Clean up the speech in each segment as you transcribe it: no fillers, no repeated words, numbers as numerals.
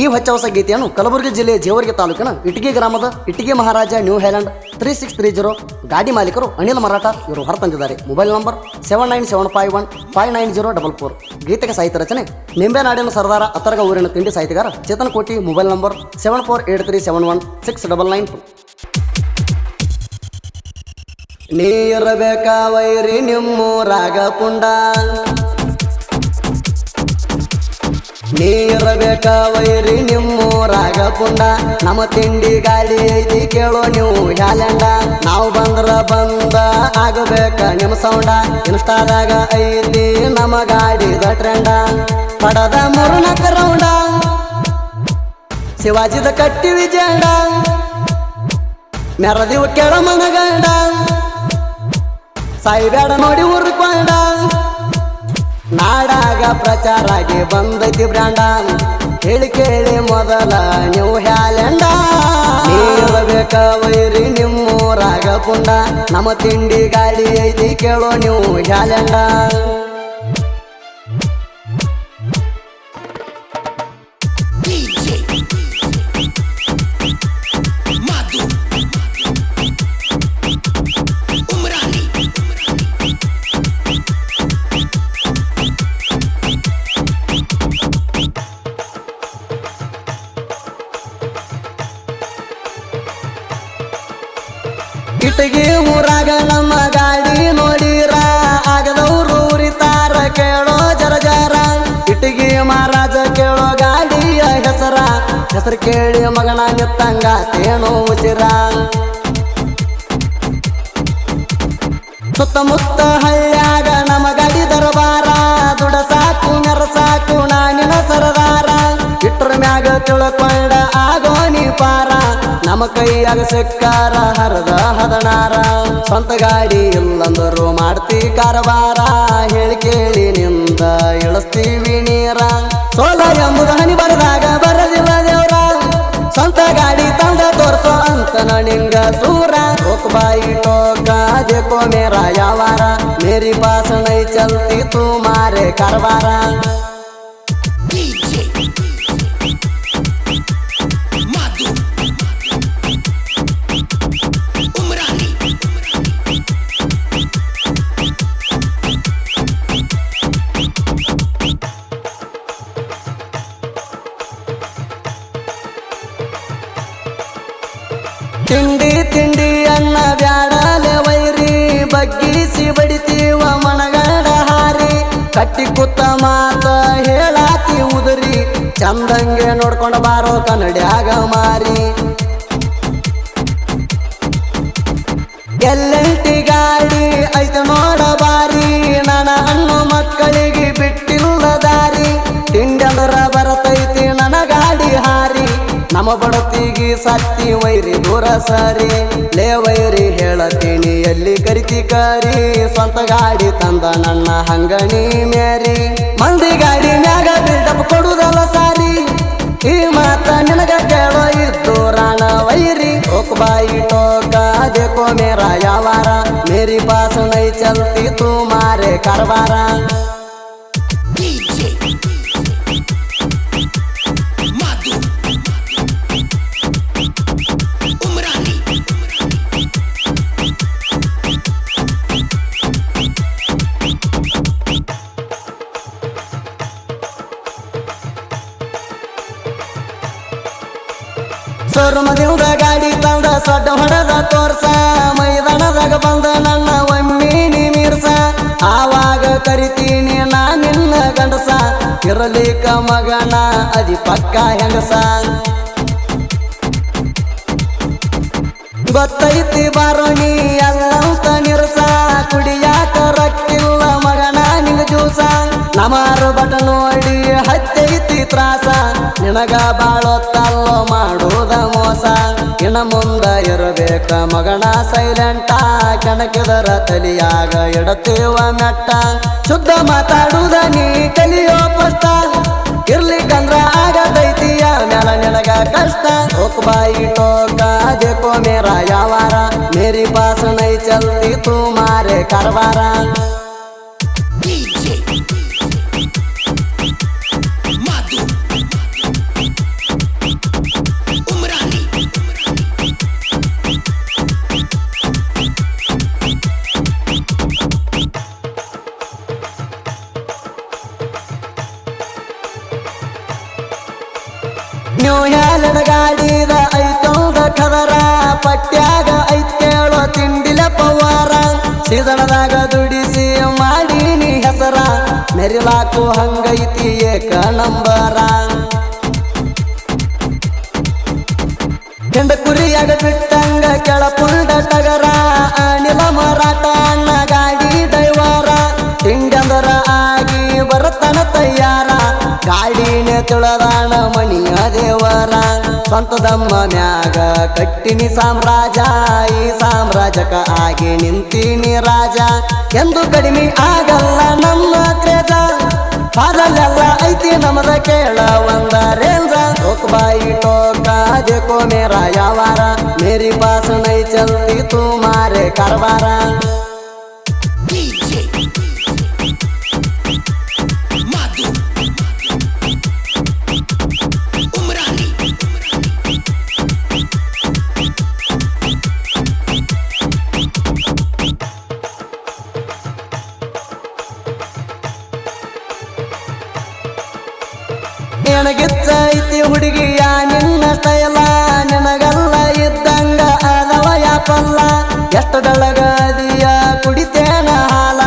ಈ ಹೊಚ್ಚ ಹೊಸ ಗೀತೆಯನ್ನು ಕಲಬುರಗಿ ಜಿಲ್ಲೆಯ ಜೇವರ್ಗಿ ತಾಲೂಕಿನ ಇಟಗಿ ಗ್ರಾಮದ ಇಟಗಿ ಮಹಾರಾಜ ನ್ಯೂ ಹೈಲ್ಯಾಂಡ್ 3630 ಗಾಡಿ ಮಾಲೀಕರು ಅನಿಲ್ ಮರಾಠ ಇವರು ಹೊರತಂದಿದ್ದಾರೆ. Mobile number 7975159044. ಗೀತೆಗೆ ಸಾಹಿತ್ಯ ರಚನೆ ನಿಂಬೆನಾಡಿನ ಸರ್ದಾರ ಅತ್ತರಗ ಊರಿನ ತಿಂಡಿ ಸಾಹಿತ್ಯಗಾರ ಚೇತನ್ ಕೋಟಿ. Mobile number 7483716992. ನೀರಬೇಕ ವೈರಿ ನಿಮ್ಮೂರಾಗ ಪುಂಡ, ನೀರಬೇಕ ವೈರಿ ನಿಮ್ಮೂರಾಗ ಪುಂಡ, ನಮ್ಮ ತಿಂಡಿ ಗಾಡಿ ಐತಿ ಕೇಳೋ ನೀವು ಹ್ಯಾಲೆಂಡ, ನಾವು ಬಂದ್ರ ಬಂದ ಆಗಬೇಕ ನಿಮ್ಮ ಸೌಂಡ, ಇನ್ಸ್ಟಾದಾಗ ಐತಿ ನಮ್ಮ ಗಾಡಿದ ಟ್ರೆಂಡ, ಪಡದ ಮುರುನಕ ರೌಂಡ, ಶಿವಾಜಿದ ಕಟ್ಟಿ ವಿಜಯಂಡ, ಮೆರದಿವ ಕೆಳ ಮನಗಂಡ, ಸಾಯಿಬೇಡ ನೋಡಿ ಉರ್ಕೊಂಡ, ನಾಡಾಗ ಪ್ರಚಾರಾಗಿ ಬಂದೈತಿ ಬ್ರ್ಯಾಂಡ, ಹೇಳಿ ಕೇಳಿ ಮೊದಲ ನೀವು ಹ್ಯಾಲೆಂಡ, ನೀರಬೇಕ ವೈರಿ ನಿಮ್ಮೂರಾಗ ಪುಂಡ, ನಮ್ಮ ತಿಂಡಿ ಗಾಡಿ ಐತಿ ಕೇಳೋ ನೀವು ಹ್ಯಾಲೆಂಡ. ಇಟಗಿ ಊರಾಗ ನಮ್ಮ ಗಾಡಿ ನೋಡಿರ ಆಗದವ್ರು ಉರಿತಾರ ಕೇಳೋ ಜರ ಜರ, ಇಟಗಿ ಮಹಾರಾಜ ಕೇಳೋ ಗಾಡಿಯ ಹೆಸರ, ಹೆಸರು ಕೇಳಿ ಮಗನ ನಿತ್ತಂಗ ತೇಣೋ ಉಸಿರ, ಸುತ್ತಮುತ್ತ ಹಳ್ಳ್ಯಾಗ ನಮ್ಮ ಗಾಡಿ ದರಬಾರ, ದುಡ ಸಾಕು ನೆರ ಸಾಕು ನಾನಿನ ಸರದಾರ, ಇಟ್ರ ಮ್ಯಾಗ ತಿಳ್ಕೊಂಡ ಆಗೋ ನೀ ಪಾರ, ನಮ್ಮ ಕೈಯಾಗ ಸಿಕ್ಕಾರ ಹರದ ಹದನಾರ, ಸ್ವಂತ ಗಾಡಿ ಇಲ್ಲಂದರು ಮಾಡ್ತಿ ಕಾರವಾರ, ಹೇಳಿ ಕೇಳಿ ನಿಂದ ಇಳಿಸ್ತೀವಿ ನೀರ, ಸೋಲ ಎಂಬುದು ಹನಿ ಬರದಾಗ ಬರದಿಲ್ಲ ದೇವ್ರ, ಸ್ವಂತ ಗಾಡಿ ತಂದ ತೋರ್ಸೋ ಅಂತ ನಿಂಗ ಸೂರ, ಬಾಯಿ ಟೋಕ ದೇಕೋ ಮೇರಾ ಯಾವಾರ, ಮೇರಿ ಪಾಸ ನೈ ಚಲ್ತಿ ತುಮಾರೆ ಕಾರವಾರ. ತಿಂಡಿ ತಿಂಡಿ ಅನ್ನ ಬ್ಯಾಡಲೆ ವೈರಿ, ಬಗ್ಗಿಸಿ ಬಡಿತೀವ ಮಣಗಡ ಹಾರಿ, ಕಟ್ಟಿ ಕುತ್ತ ಮಾತ ಹೇಳಾತಿ ಉದುರಿ, ಚಂದಂಗೆ ನೋಡ್ಕೊಂಡು ಬಾರೋ ಕನ್ನಡ್ಯಾಗ ಮಾರಿ, ಎಲ್ಲೆಂಟಿ ಗಾಡಿ ಐತ ನೋಡ ಬಾರಿ, ನನ್ನ ಹಣ್ಣು ಮಕ್ಕಳಿಗೆ ಬಿಟ್ಟಿಲ್ಲ ದಾರಿ, ತಿಂಡಂದ್ರ ಬರತೈತಿ ನನ್ನ ಗಾಡಿ ಹಾರಿ, ನಮ್ಮ ಬಡತಿಗಿ ಸತ್ತಿ ವೈರಿ ದೂರ ಸರಿ, ಲೇ ವೈರಿ ಹೇಳತೀನಿ ಎಲ್ಲಿ ಕರಿತಿ ಕರಿ, ಸ್ವಂತ ಗಾಡಿ ತಂದ ನನ್ನ ಹಂಗಣಿ ಮೇರಿ, ಮಂದಿ ಗಾಡಿ ಮ್ಯಾಗ ಬಿಲ್ಡಪ್ ಕೊಡುದಲ್ಲ ಸಾರಿ, ಈ ಮಾತ ನಿನಗ ಕೇಳೋ ಇದ್ದು ರಾಣ ವೈರಿ, ಬಾಯಿ ಟೋಕ ದೇಕೋ ಮೇರಾ ಯಾವಾರ, ಮೇರಿ ಪಾಸ ನೈ ಚಲ್ತಿ ತುಮಾರೆ ಕಾರವಾರ. ಸೋರುಮದಿವ್ದ ಗಾಡಿ ತಂದ ಸೊಡ್ಡ ಹೊಡೆದ ತೋರ್ಸ, ಮೈದಾನದಾಗ ಬಂದ ನನ್ನ ಒಮ್ಮಿ ನೀ ಮೀರ್ಸ, ಆವಾಗ ಕರಿತೀನಿ ನಾ ನಿನ್ನ ಗಂಡಸ, ಇರಲಿಕ ಮಗನ ಅದಿ ಪಕ್ಕ ಹೆಂಗಸ, ಗೊತ್ತೈತಿ ಬಾರೋಣಿ ಎಲ್ಲಂತ ನಿರಸ, ಕುಡಿಯಾಕ ರಕ್ಕಿಲ್ಲ ಮಗನ ನಿಂಗ ಜ್ಯೂಸ, ನಮಾರು ಬಟ ನೋಡಿ ಹತ್ತೈತಿ ತ್ರಾಸ, ನಿನಗ ಬಾಳೊತ್ತಲ್ಲೋ ಮಾಡುವುದ ಮೋಸ, ಇನ್ನ ಮುಂದ ಇರಬೇಕ ಮಗನ ಸೈಲೆಂಟ, ಕೆಣಕಿದರ ತಲಿಯಾಗ ಇಡತೇವ ಮೆಟ್ಟ, ಶುದ್ಧ ಮಾತಾಡುವುದ ನೀ ಕಲಿಯೋ ಪಷ್ಟ, ಇರ್ಲಿಕ್ಕಂದ್ರ ಆಗತೈತಿಯ ನೆಲ ನಿನಗ ಕಷ್ಟ, ಬಾಯಿ ಟೋಕ ದೇಕೋ ಮೇರಾ ಯಾವಾರ, ಮೇರಿ ಪಾಸ ನೈ ಚಲ್ತಿ ತುಮಾರೆ ಕಾರವಾರ. ನೀವು ಹೇಳದ ಗಾಡಿದ ಐತೌದ ಕದರ ಪಟ್ಯಾಗ ಐತ್ ಕೇಳೋ ತಿಂಡಿಲ ಪವಾರ ಸೀಸನದಾಗ ದುಡಿಸಿ ಮಾಡೀನಿ ಹೆಸರ ಮೆರಿಲಾಕು ಹಂಗೈತಿ ಏಕ ನಂಬರ ಹೆಂಡ ಕುರಿಯಾಗ ಬಿಟ್ಟಂಗ ಕೆಳ ಪುಲ್ಡ ಟಗರ ಅನಿಲ ಮರಾಠ ಅಣ್ಣ ಗಾಡಿ ಡೈವರ ತಿಂಡಂದರ ಆಗಿ ಬರತನ ತಯ್ಯಾರ ಗಾಡಿನೇ ತುಳದಾಣ ಮಣಿಯ ದೇವರ ಸ್ವಂತದಮ್ಮ ಮ್ಯಾಗ ಕಟ್ಟಿನಿ ಸಾಮ್ರಾಜ ಈ ಸಾಮ್ರಾಜಕ ಆಗಿ ನಿಂತೀನಿ ರಾಜ ಎಂದು ಕಡಿಮೆ ಆಗಲ್ಲ ನಮ್ಮ ಕ್ರೇಜ ಪಾರಲ್ಲೆಲ್ಲ ಐತಿ ನಮದ ಕೇಳ ಒಂದ ರೇಂಜ ಬಾಯಿ ಟೋಕ देखो मेरा यावारा मेरी पास नहीं चलती तुम्हारे कारवारा ಏನಾಗಿತ್ತೈತಿ ಹುಡುಗಿಯ ನಿನ್ನ ಸ್ಟೈಲ ನಿನಗಲ್ಲ ಇದ್ದಂಗ ಅದವ ಯಾಪಲ್ಲ ಎಷ್ಟು ಬೆಳಗದಿಯ ಕುಡಿತೇನ ಹಾಲ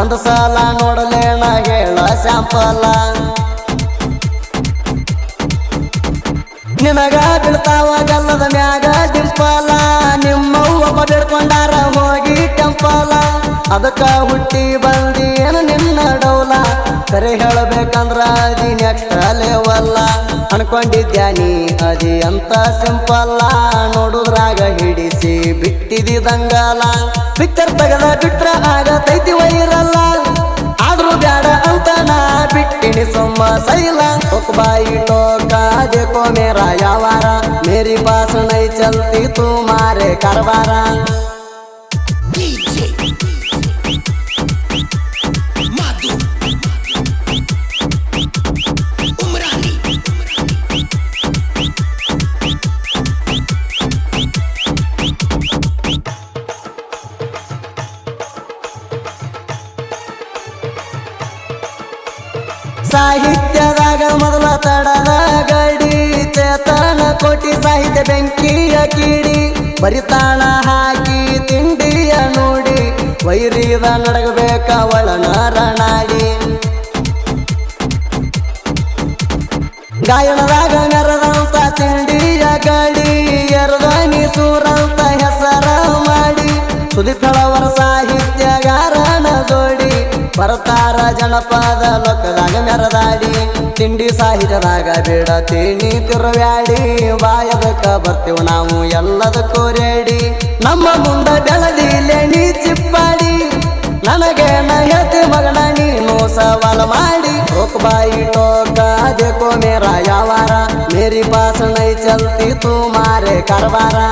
ಒಂದು ಸಲ ನೋಡಲೇನ ಹೇಳ ಸ್ಯಾಂಪಲ್ಲ ನಿನಗ ಬೀಳ್ತಾವ ಗಲ್ಲದ ಮ್ಯಾಗ ಡಿಂಪಲ ನಿಮ್ಮವ್ವ ಬಿಡ್ಕೊಂಡಾರ ಹೋಗಿ ಟೆಂಪಲ ಅದಕ್ಕ ಹುಟ್ಟಿ ಬಂದೇನು ನಿನ್ನ ಡೌಲ ಸರಿ ಹೇಳಬೇಕಂದ್ರ ಅದಿ ನೆಕ್ಸ್ಟ್ ಲೆವಲ್ಲ ಅನ್ಕೊಂಡಿದ್ಯಾ ನೀ ಅದಿ ಅಂತ ಸಿಂಪಲ್ಲ ನೋಡುದ್ರಾಗ ಹಿಡಿಸಿ ಬಿಟ್ಟಿದಿ ದಂಗಲ ಪಿಕ್ಚರ್ ತೆಗದ ಬಿಟ್ರ ಆಗತೈತಿ ವೈರಲ್ಲ ಆದ್ರೂ ಬ್ಯಾಡ ಅಂತ ನಾ ಬಿಟ್ಟಿನಿ ಸುಮ್ಮ ಸೈಲ ಬಾಯಿ ಟೋಕ देखो मेरा यावारा मेरी पास नहीं चलती तुम्हारे कारवारा ಸಾಹಿತ್ಯದಾಗ ಮೊದಲ ತಡದ ಗಡಿ ಚೇತನ ಕೋಟಿ ಸಾಹಿತ್ಯ ಬೆಂಕಿಯ ಕಿಡಿ ಬರಿತಾಣ ಹಾಕಿ ತಿಂಡಿಯ ನೋಡಿ ವೈರಿದ ನಡಗಬೇಕ ಒಳನ ರಣಾಡಿ ಗಾಯನದಾಗ ಮೆರದಂತ ತಿಂಡಿಯ ಗಡಿ ಎರದನಿ ಸೂರಂತ ಹೆಸರ ಮಾಡಿ ಸುದೀಪಳವರ ಸಾಹಿತ್ಯಗಾರನ ಜೋಡಿ ಬರ್ತಾರ ಜನಪದ ಲೋಕದಾಗ ಮೆರದಾಡಿ ತಿಂಡಿ ಸಾಹಿತ್ಯದಾಗ ಬಿಡತೀನಿ ತಿರುವ್ಯಾಡಿ ಬಾಯದಕ್ಕ ಬರ್ತೀವಿ ನಾವು ಎಲ್ಲದಕ್ಕೂ ರೇಡಿ ನಮ್ಮ ಮುಂದ ಬೆಳದಿಲೆ ನೀ ಚಿಪ್ಪಾಡಿ ನನಗೆ ನ ಹೇಳ್ತಿ ಮಗನ ನೀನು ಸವಾಲ ಮಾಡಿ ಬಾಯಿ ಟೋಕ देखो मेरा यावारा मेरी पास नहीं चलती तुम्हारे कारवारा